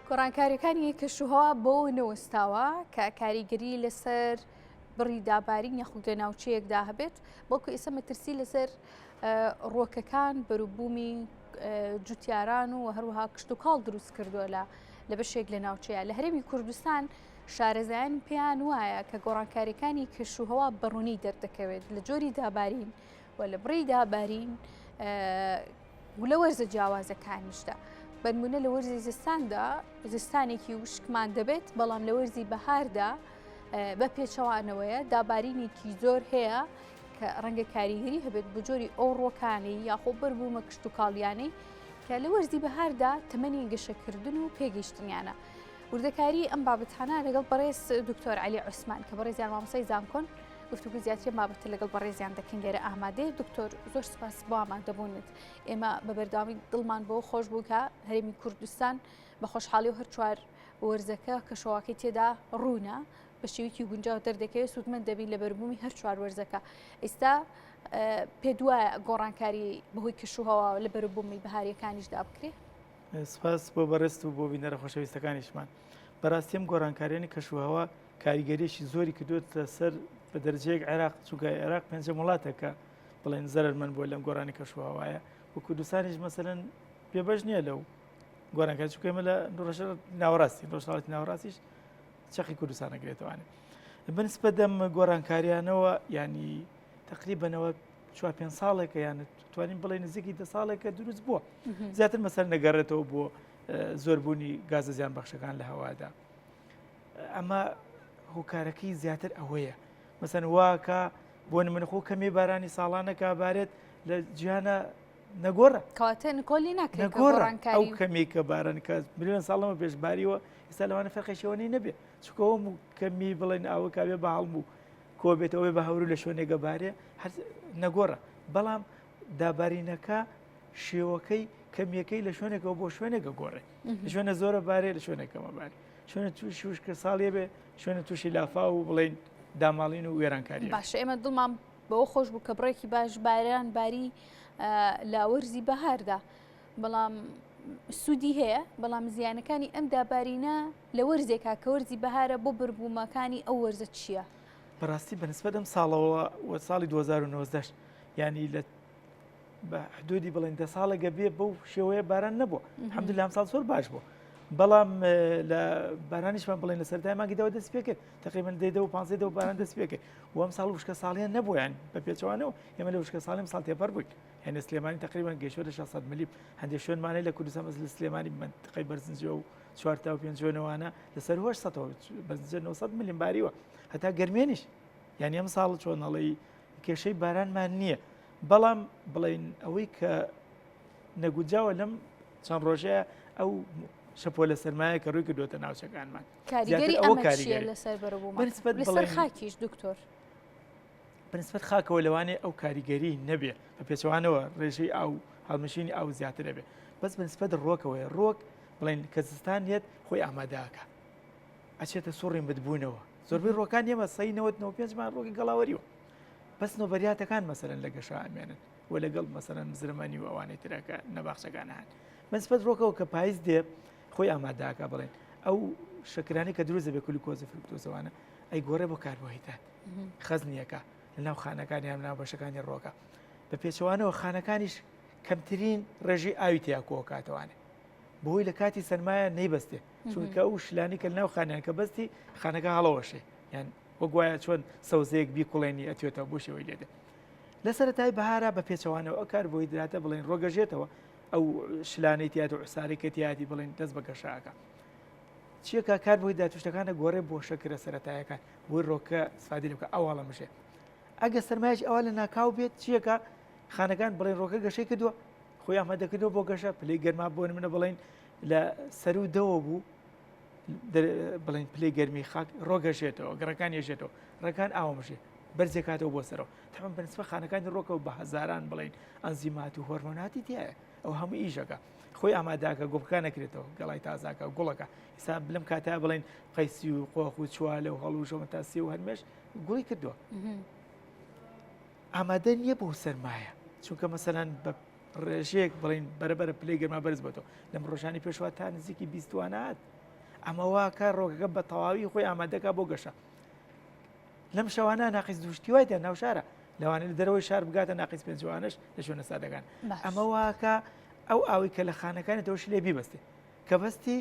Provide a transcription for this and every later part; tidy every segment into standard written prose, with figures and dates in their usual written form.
گۆڕانکاریەکانی کەشوهەوا بۆ نەوەستاوە کە کاریگەری لەسەر بڕی دابارین یاخود لە ناوچەیەکدا هەبێت بەڵکو ئێستا مەترسی لەسەر ڕۆکەکان بەروبوومی جوتیاران و هەروەها کشت و کاڵ دروست کردووە لە بەشێک لە ناوچەیە لە هەرێمی کوردستان شارەزایان پێیان وایە کە گۆڕانکاریەکانی کەشوهەوا بەڕوونی دەردەکەوێت لە جۆری دابارین و لە بڕی دابارین لە وەرزە جیاوازەکانیشدا. بەنمونە لە وەرزی زستاندا زستانێکی وشکمان دەبێت بەڵام لە وەرزی بەهاردا بە پێچەوانەوەیە دابارینێکی زۆر هەیە کە ڕەنگە کاریگەری هەبێت بە جۆری ئەو ڕۆکانەی یاخۆ بەربوومە کشت و کاڵیانەی کە لە وەرزی بەهاردا تەمەنی گەشەکردن و پێگەیشتنیانە. وردەکاری ئەم بابەتانە لەگەڵ بەڕێز دکتۆر عەلی عوسمان کە بەڕێزیان مامۆستای زانکۆن گفتوگو زیاتر بابەتە لەگەڵ بەڕێزیان دەکەین لێرە ئامادەیە. دکتۆر زۆر سپاس بۆ ئامادەبوونت. ئێمە بە بەرداوی دڵمان بۆ خۆش بوو کە هەرێمی کوردستان بە خۆشحاڵی و هەر چوار وەرزەکە کەشەواکەی تێدا ڕوونە بە شێوەیەکی گونجاو دەردەکەوێت سوودمەند دەبین لە بەربوومی هەر چوار وەرزەکە. ئێستا پێ دوایە گۆڕانکاری بەهۆی کەشوهەوا لە بەربوومی بەهاریەکانیشدا بکرێت؟ سپاس بۆ بەڕێست و بۆ بینەرە خۆشەویستەکانیشمان. بەڕاستی ئەم گۆڕانکاریانی کەشوهەوا کاریگەریەکی زۆری کردوێتە سەر بە دەرجەیەک عێراق چونکە عێراق پێنجەم وڵاتێکە بڵێن زەرمەند بۆ لەم گۆڕانی کەشوهەوایە و کوردستانیش مەسەلەن پێبەش نییە لەو گۆڕانکاری چونکە ئێمە لە ناوەڕاستی ڕۆژهەڵاتی ناوەڕاستیش چەقی کوردستان ئەگرێتوانێت. بەنسبەت دەم گۆڕانکاریانەوە ینی تقریبەنەوە 4-5 ساڵێکە یان توانین بڵێ نزیکی 10 ساڵێکە دروست بووە زیاتر مەسەر نەگەڕێتەوە بۆ زۆربوونی گازە زیان بەخشەکان لە هەوادا. ئەمە هۆکارەکەی زیاتر ئەوەیە مەسەن واکە بۆ نمونەخۆ کەمی بارانی ساڵانە کابارێت لە جیهانە نەگۆڕە کەواتە نکۆلی ناکرێت ئەو کەمی کە باران کە ملیۆن ساڵەمە پێشباریوە ئێستا لەوانە فەرقیشەوەی نەبێت چکە ئەو کەمی بڵێن ئەوە کابێ بە هەڵم و کۆ بێتەوەی بە هەورو لە شوێنێکە بارێ نەگۆڕە بەڵام دابارینەکە شێوەکەی کەمیەکەی لە شوێنێکەوە بۆ شوێنێکە گۆڕێ لە شوێنە زۆرە بارێ لە شوێنێکەمە بارێ شوێنە تووشی وشکە ساڵێ بێ شوێنە تووشی لافا و بڵێن داماڵین و وێرانکاری باشە. ئێمە دڵمان بەوە خۆش بوو کە بڕێکی باش باران باری لە وەرزی بەهاردا بەڵام سوودی هەیە بەڵام زیانەکانی ئەم دابارینە لە وەرزێکا کە وەرزی بەهارە بۆ بەربوومەکانی ئەو وەرزە چییە؟ بەڕاستی بەنسبەت ئەم ساڵەوە وە ساڵی 2019 ینی لە بە حدودی بڵێن 10 ساڵێکە بێ بەو شێوەیە باران نەبووە الحەمدولله ئەم ساڵ زۆر باش بوو بەڵام لە بارانیشمان بڵێن لە سەرەتای مانگیەوە دەست پێ کرد تقریباً 10-15 باران دەست پێ کرد و ئەم ساڵ وشکە ساڵیان نەبووە یان بە پێچەوانەوە ئێمە لە وشکە ساڵیم ساڵ تێپەر بووین هێنە سلێمانی تقریباً گەیشتووە لە 600 ملیم هەندێک شوێنمانەی لە کوردستان مەسەڵ سلێمانی منتقەی بەرزنجە و 4 تا 5 شوێنەوانە لەسەر 800 بەرزنجە 900 ملیم باریوە هەتا گەرمێنیش یعنی ئەم ساڵ چۆنەڵی کێشەی بارانمان نییە بەڵام بڵێن ئەوەی کە نەگوجاوە لەم چەند ڕۆژەیە ئەو شەپۆ لە سەرمایە کە ڕووی کردوتە ناوچەکانمان کاریگەری ئەمە چییە لەسەر بەرەبوومان لەسەر خاکیش دکتۆر بەنسبەت خاکەوە لەوانێ ئەو کاریگەری نەبێ بە پێچەوانەوە ڕێژەی ئاو هەڵمشینی ئاو زیاتر دەبێت بەس بەنسبەت ڕۆکەوەی ڕۆک بڵێن کە زستان هێت خۆی ئامادەکە ئەچێتە سوڕین بدبوونەوە زۆربەی ڕۆکان ئێمە 95 ڕۆکی گەڵاوەریوە بەس نۆبەریاتەکان مەسەرەن لە گەشە ئەمێنن و لەگەڵ مەسەرەن زرمەنی و ئەوانەی ترەکە نەباخشەکان هەن بەنسبەت ڕۆکەوە کە پاییز دێ خۆی ئامادەکە بڵێن ئەو شەکرانی کە دروست دەبێت گلوکۆز فرکتۆزەوانە ئەی گۆڕێ بۆ کاربۆهیدرات خەزنیەکە لەناو خانەکانی هەم ناو بەشەکانی ڕۆکە بە پێچەوانەوە خانەکانیش کەمترین ڕێژەی ئاوی تیا کۆکاتەوانێ بۆی لە کاتی سەرمایە نەیبەستێ چونکە ئەو شلانی کە لەناو خانیان کە بەستی خانەکە هەڵەوەشێ یان وەگوایە چۆن سەوزەیەک بیکوڵێنی ئەتوێتەوە بۆ شێوەی لێدە لە سەرەتای بەهارە بە پێچەوانەوە ئەو کاربۆهیدراتە بڵێن ڕۆگەژێتەوە ئەو شلانەی تیات و عسارێکە تیاتی بڵێن دەست بە گەشاکە چیەکە کاربۆهیدرات توشتەکانە گۆڕێ بۆ شەکرە سەرەتایەکان بۆی ڕۆکە سفادی لێ بکە ئەوواڵە مشێ ئەگە سەرمایەش ئەوە لە ناکاو بێت چیەکە خانەکان بڵێن ڕۆکە گەشەی کردووە خۆی ئامادەکردەوە بۆ گەشە پلەی گەرما بۆ منە بڵێن لە سەر و دەوە بوو بڵێن پلەی گەرمی خاک ڕۆگەشێتەوە گەڕەکان ێژێتەوە ڕێکان ئاومەشێ بەرزێکاتەوە بۆ سەرەوە تەمەن بەنسبە خانەکانی ڕۆکەوە بە هەزاران بڵێن ئەنزیمات و هۆرمۆناتی تایە ئەو هەموو ئیشەکە خۆی ئاماداکە گۆبکان نەکرێتەوە گەڵای تازاکە گوڵەکە ئێستا بلم کاتا بڵێن قەیسی و قۆخ و چوالە و هەڵوشەوە تاسی و هەرمێش گوڵی کردووە ئامادە نییە بۆ سەرمایە چونکە مەسەلەن بە ڕێژەیەک بڵین بەرەبەرە پلەی گەرما بەرز بێتەوە لەم ڕۆژانی پێشوا تا نزیکی 20وانات ئەمەوا کە ڕۆکەکە بە تەواوی خۆی ئامادەکە بۆ گەشە لەم شەوانە ناقیس دوشتی وای دە ناو شارە لەوانێت لە دەرەوەی شار بگاتە ناقیس پێنجوانش لە شوێنە سادەکان ئەمە واکە ئەو ئاوی کە لە خانەکانی دەوش لێ بیبەستێ کە بەستی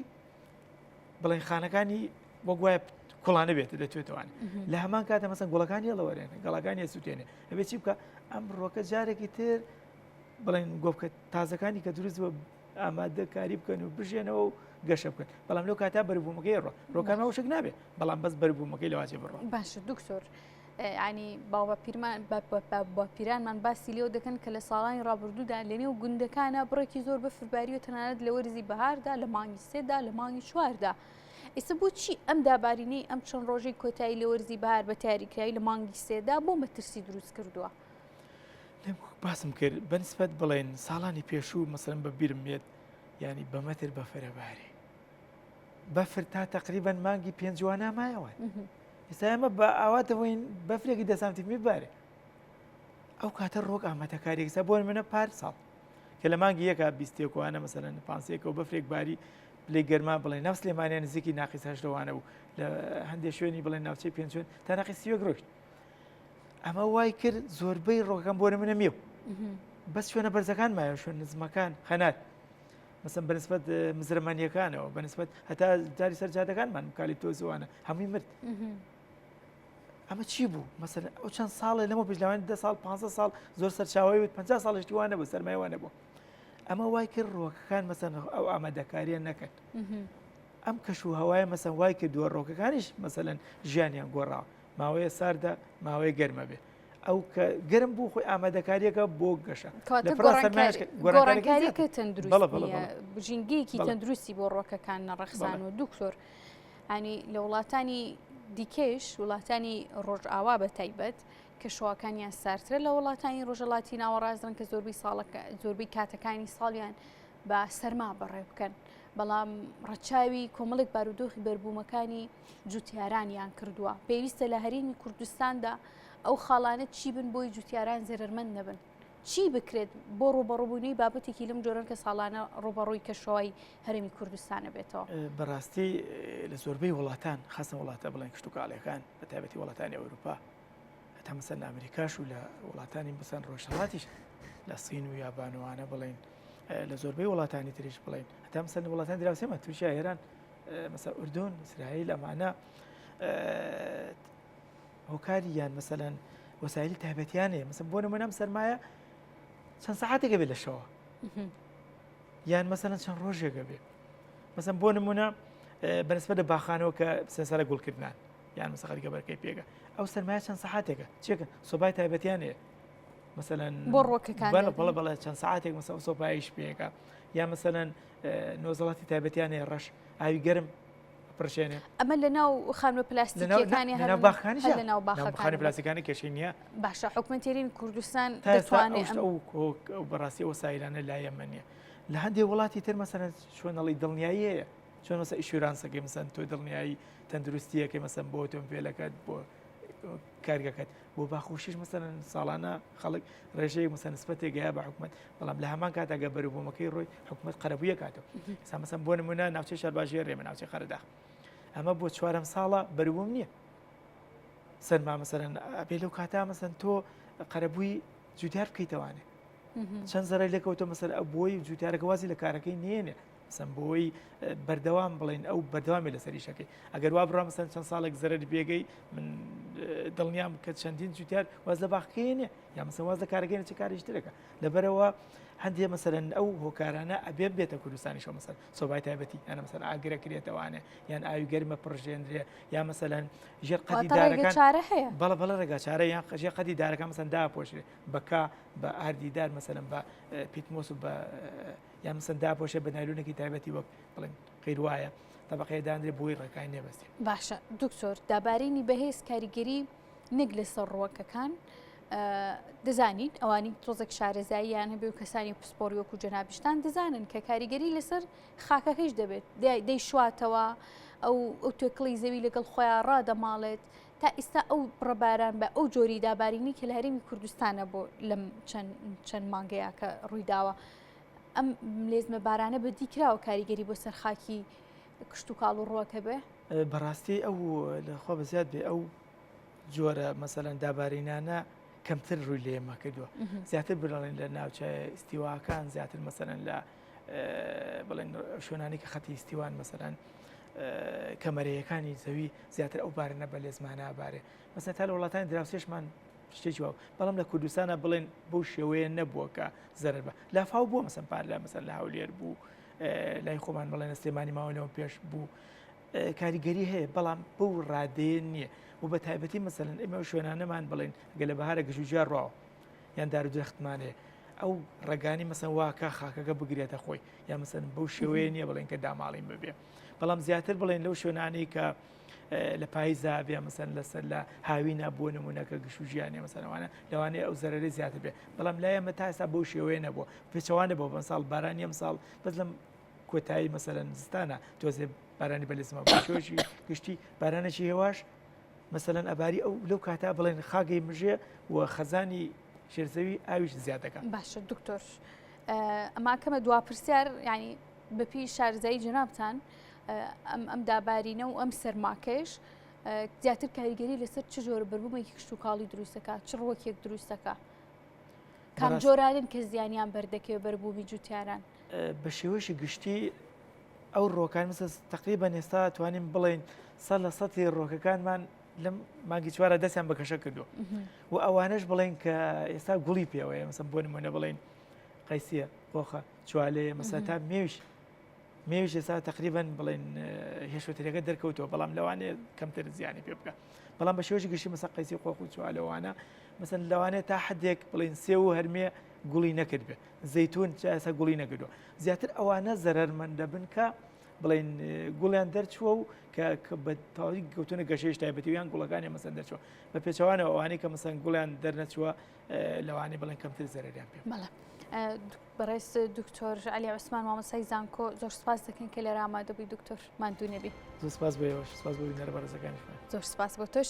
بڵین خانەکانی وەک وایە کوڵانە بێت دەتوێتەوەوان لە هەمان کاتە مەسەن گوڵەکانی هێڵەوەرێنە گەڵەکانی سووتێنێ ئەبێ چی بکە ئەم ڕۆکە جارێکی تر بڵین گۆبکە تازەکانی کە دروستوە ئامادە کاری بکەن و بژێنەوە و گەشە بکەن بەڵام لەو کاتا بەربوومەکەی ڕۆکانەوە شک نابێت بەڵام بەس بەربوومەکەی لەواجێ بڕۆ باشە دکتۆر ینی باوە پیرمان بە پیرانمان باسی لێو دەکەن کە لە ساڵانی ڕابردوودا لەنێو گوندەکانە بڕێکی زۆر بە فرباری و تەنانەت لە وەرزی بەهاردا لە مانگی سێدا لە مانگی چواردا ئێستا بۆ چی ئەم دابارینەی ئەم چەند ڕۆژەی کۆتایی لە وەرزی بەهار بە تاریکایی لە مانگی سێدا بۆ مەترسی دروست کردووە باسم کرد بەنسبەت بڵێن ساڵانی پێشوو مەسەرم بە بیرم بێت ینی بە مەتر بە فەرەبارێ بەفر تا تقریبان مانگی پێنجوانە مایەوە ئێستا ئەمە بە ئاواتەوەین بەفرێکی دەسانتیمی بارێ ئەو کاتە ڕۆک ئامادەکاریێکسا بۆ منە پار ساڵ کە لە مانگی یەکە بیستێکوانە مەسەرەن پانسێکەوە بەفرێک باری پلەی گەرما بڵێ ناو سلێمانیان نزیکی ناقیس هەشتەوانە بوو لە هەندێک شوێنی بڵێن ناوچەی پێنجوێن تا ناقیس سیوەک ڕۆشت ئەمە وای کرد زۆربەی ڕۆکەکان بۆ منە میێ بەس شوێنە بەرزەکان مایە شوێن نزمەکان خەنات مەسەن بەنسبەت مزرمانیەکانەوە بەنسبەت هەتا جاری سەرجادەکانمان کالی تۆزوانە هەمووی مرد ئەمە چی بوو مەسەن ئەو چەند ساڵێ لەمە پێشلاوانی 10 ساڵ 5 ساڵ زۆر سەرچاوی وت 50 ساڵشتی وانە بوو سەرمایوانە بوو ئەمە وای کرد ڕۆکەکان مەسەن ئەو ئامادەکاریان نەکرد ئەم کەش و هەوایە مەسەن وای کرد دووە ڕۆکەکانیش مەسەلەن ژیانیان گۆڕاوە ماوەیە ساردا ماوەیە گەرمە بێ ئەو کە گەرم بوو خۆی ئامادەکاریەکە بۆ گەشە گۆڕانکاریەکە تەندروستی بژینگەیەکی تەندروستی بۆ ڕۆکەکان نەڕەخسان و دوکتۆر ینی لە وڵاتانی دیکەش وڵاتانی ڕۆژئاوا بە تایبەت کە شەوەکانیان سارترە لە وڵاتانی ڕۆژەڵاتی ناوەڕاستن کە زۆربەی کاتەکانی ساڵیان بە سەرما بەڕێ بکەن بەڵام ڕەچاوی کۆمەڵێک بارودۆخی بەربوومەکانی جوتیارانیان کردووە پێویستە لە هەرێمی کوردستاندا ئەو خاڵانە چی بن بۆی جوتیاران زێرەرمەند نەبن چی بکرێت بۆ ڕۆبەڕووبوونی بابەتێکی لەم جۆرن کە ساڵانە ڕۆبەڕووی کەشەوەی هەرێمی کوردستانە بێتەوە بەڕاستی لە زۆربەی وڵاتان خاصە وڵاتە بڵێن کشتتوکاڵیەکان بە تایبەتی وڵاتانی ئەوروپا هەتا مەسەن لە ئەمریکاش و لە وڵاتانی بسەن ڕۆژهەڵاتیش لە سین و یابانوانە بڵێن لە زۆربەی وڵاتانی تریش بڵێن هەتا مەسەن وڵاتانی دراوسێمە تووشیا ئێران مەسەن ئوردون ئیسرائیل ئەمانە هۆکاری یان مەسەلەن وەسایلی تایبەتیانەیە مەسەن بۆ نمونە سەرمایە چەند سەعاتێکە بێت لە شەوە یان مەسەلەن چەند ڕۆژێکە بێت مەسەن بۆ نمونە بەنسبەت لە باخانەوە کە سەرسەرە گوڵکردنان یان مەسەخەریکە بەرکەی پێگە ئەو سەرمایە چەند سەعاتێکە چێکە سۆبای تایبەتیانەیە مەسەلەن بۆ ڕۆکەکان بەڵێ چەند سەعاتێک مەسەڵ سۆپایش پێەکە یا مەسەلەن نۆزەڵاتی تایبەتیانەیە ڕەش ئاوی گەرم پرشێنێ ئەمە لە ناو خانوە پلاستیکەکانی هەر باخانی لە ناو باخەکانی پلاستیکانی کێشەی نییە باشە حکومەتێرین کوردستان دەتوانێت ئەو بەڕاستی وەسایلانە لا یەمەنیە لە هەندێک وڵاتی تر مەسەن شوێنەڵی دڵنیاییەیە چۆن مەسە ئیشورانسەکەی مەسەن تۆ دڵنیایی تەندروستیەکەی مەسەن بۆ ئۆتۆمبیلەکەت بۆ کارگەکەت بۆ باخوشیش مەسەن ساڵانە خەڵک ڕێژەیە مەسەن نسبەتێک گەیە بە حکومەت بەڵام لە هەمان کاتەگە بەروبوومەکەی ڕۆی حکومەت قەرەبوویە کاتەوە ئێستا مەسەن بۆ نمونە ناوچەی شارباژیە ڕێمە ناوچەی خەرەداخ ئەمە بۆ 4 ساڵە بەروبووم نییە سەرما مەسەرەن ئەبێ لەو کاتا مەسەن تۆ قەرەبووی جوتیار بکەیتەوانێ چەند زەرای لەکەوتە مەسەر ئەو بۆی جوتیارەکە وازی لە کارەکەی نێنێ مەسەن بۆی بەردەوام بڵێن ئەو بەردەوامی لەسەریشەکەی ئەگەر وا بڕا مەسەن چەند ساڵێک زەرری بێگەی من دڵنیام کە چەندین جوتیار واز لە باخەکەی نیە یا مەسەن واز لە کارەکەی چ کاریشترەکە لەبەرەوە هەندێک مەسەرەن ئەو هۆکارانە ئەبێ بێتە کوردستانیشەوە مەسەر سۆبای تایبەتی یانە مەسەر ئاگرە کرێتەوانێ یان ئاوی گەرمە پڕژێنرێ یا مەسەلەن ژێر قەدی دارەکان بەڵە ڕێگا چارە یان ژێر قەدی دارەکان مەسەن داپۆشرێ بەکا بە ئاردیدار مەسەلەن بە پیتمۆس و بە یا مەسەن داپۆشێ بە نایلونێکی تایبەتی وەک بڵێن قیروایە تەبەقەیە دانرێ بۆی ڕێکای نێبەستی باشە دکتۆر دابارینی بەهێز کاریگەری نەک لەسەر ڕۆکەکان دەزانین ئەوانی تۆزێک شارەزاییان هەبێ و کەسانی پسپۆری وەکو جەنابشتان دەزانن کە کاریگەری لەسەر خاکەکەش دەبێت دەیشواتەوە ئەو توێکڵی زەوی لەگەڵ خۆیان ڕادەماڵێت تا ئێستا ئەو بڕەباران بە ئەو جۆری دابارینی کە لە هەرێمی کوردستانە بۆ لەم چەند مانگەیە کە ڕوویداوە ئەم لێزمە بارانە بە دیکراوە کاریگەری بۆ سەرخاکی کشت و کاڵ و ڕۆکە بێ بەڕاستی ئەو لەخوا بەزیاد بێ ئەو جۆرە مەسەلەن دابارینانە کەمتر ڕووی لە ئێمە کردووە زیاتر بڵێن لە ناوچە ئیسیواکان زیاتر مەسەلەن لە بڵێن شوێنانی کە خەتی ئیسیوان مەسەلەن کەمەرەیەکانی زەوی زیاتر ئەو بارنە بە لێزمانە بارێ مەسەن تا لە وڵاتانی دراوسێشمان شتێکی واو بەڵام لە کوردستانە بڵێن بەو شێوەیە نەبووە کە زەرر بە لافاو بووە مەسەن پار لە مەسەن لە هەولێر بوو لای خۆمان بڵێن سلێمانی ماوەلەوە پێش بوو کاریگەری هەیە بەڵام بەو ڕادەیە نییە و بە تایبەتی مەسەلەن ئێمە شوێنانەمان بڵێن گە لە بەهارە گەشوجار ڕاوە یان دار و درەختمانەیە ئەو ڕێگانی مەسەن واکە خاکەکە بگرێتە خۆی یا مەسەن بەو شێوەیە نییە بڵێن کە داماڵین ببێ بەڵام زیاتر بڵێن لەو شوێنانی کە لە پاییزا بێ مەسەن لەسەر لە هاوینە بۆ نمونونەکە گشوژیانێ مەسەنەوانە لەوانەیە ئەو زەرەری زیاتر بێ بەڵام لای ئەمە تا ئێستا بەو شێوەیە نەبووە پێچەوانە بۆ ساڵ بارانی ئەم ساڵ بەس لەم کۆتایی مەسەلەن زستانە تۆزێ بارانی بەلێزمە باشۆشی گشتی بارانێکی هێواش مەسەلەن ئەباری ئەو لەو کاتا بڵێن خاگەی مژێ و خەزانی شێرزەوی ئاویش زیادەکە باشە دکتۆر ئەما کەمە دواپرسیار ینی بەپی شارزایی جنابتان ئەم دابارینە و ئەم سەرماکەش زیاتر کاریگەری لەسەر چ جۆرە بەربوومێکی کشت و کاڵی دروستەکە چ ڕۆکێک دروستەکە کام جۆرانن کە زیانیان بەردەکەوێت بەربوومی جوتیاران بە شێوەشی گشتی ئەو ڕۆکان مەسە تقریبان ئێستا توانین بڵێن 100% ڕۆکەکانمان لەم مانگی چوارە دەستیان بەکەشە کردو و ئەوانش بڵێن کە ئێستا گوڵی پێوەیە مەسە بۆ نمونە بڵێن قەیسیە خۆخە چوالێ مەسا تا مێویش ئێستا تقریبان بڵێن هێشتێکەکە دەرکەوتەوە بەڵام لەوانەیە کەمتر زیانی پێ بکە بەڵام بە شێوەشی گشتی مەسە قەیسی خۆخ و چوالەوانە مەسەن لەوانەیە تا حدێک بڵێن سێ و هەرمێ گوڵی نەکرد بێ زەیتون ئێستا گوڵی نەکردووە زیاتر ئەوانە زەرمەندە بن کە بڵێن گوڵیان دەرچووە و کە بە تاوی گەوتونە گەشەیش تایبەتیویان گوڵەکانی مەسەن دەرچووە بە پێچەوانەوە ئەوانەی کە مەسەن گوڵیان دەرنەچووە لەوانەیە بڵێن کەمتر زەرریان پێ بەڕێز دکتۆر علی عوسمان مامۆستای زانکۆ زۆر سپاس دەکەن کە لێرە ئامادەبووی دکتۆر ماندوو نەبی زۆر سپاس بۆ ئێوەش سپاس بۆ بینەرە بەڕێزەکانیشمان زۆر سپاس بۆ تۆش